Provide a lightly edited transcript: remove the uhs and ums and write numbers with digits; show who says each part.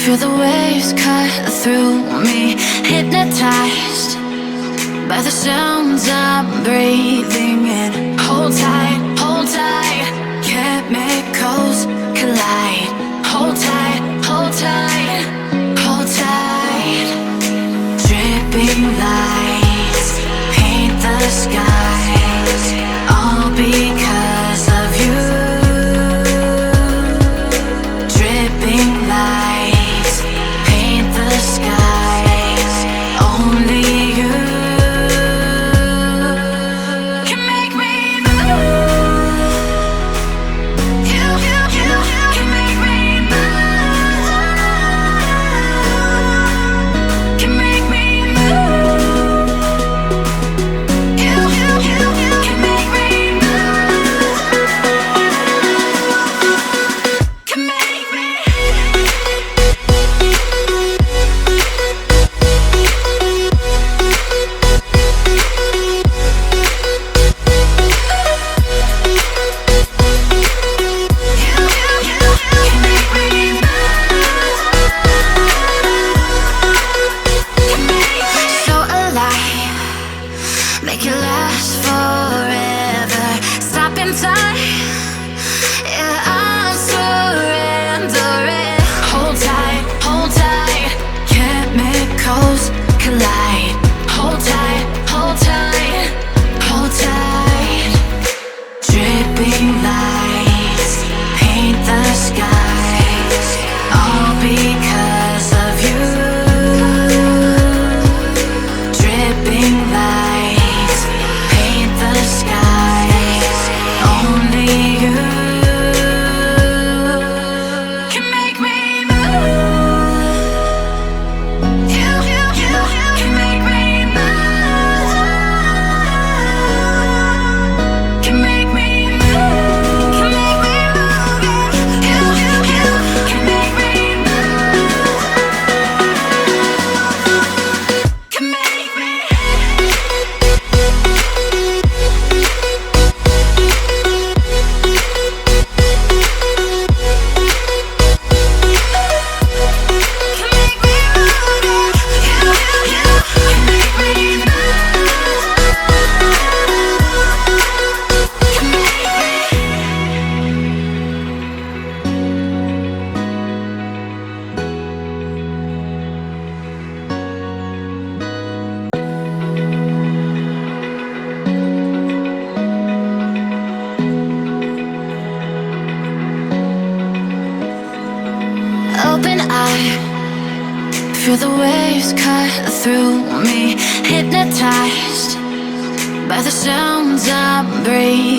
Speaker 1: Feel the waves cut through me, hypnotized by the sounds I'm breathing in. Hold tight, chemicals collide. Hold tight, hold tight, hold tight. Dripping lights paint the skies, all because of you. Dripping lights paint the skies, only you can make me move. You can make me move. Can make me move. You can make me move. Can make me. So alive, make it last forever. Stop in time, yeah, I'm surrendering. Hold tight, chemicals collide. Hold tight, hold tight, hold tight. Dripping lights paint the skies, all because of you. Dripping lights paint the skies, only you can make me move. You can make me move. Can make me move. Can make me move. You can make me move. Can make me. Open eye, feel the waves cut through me, hypnotized by the sounds I'm breathing.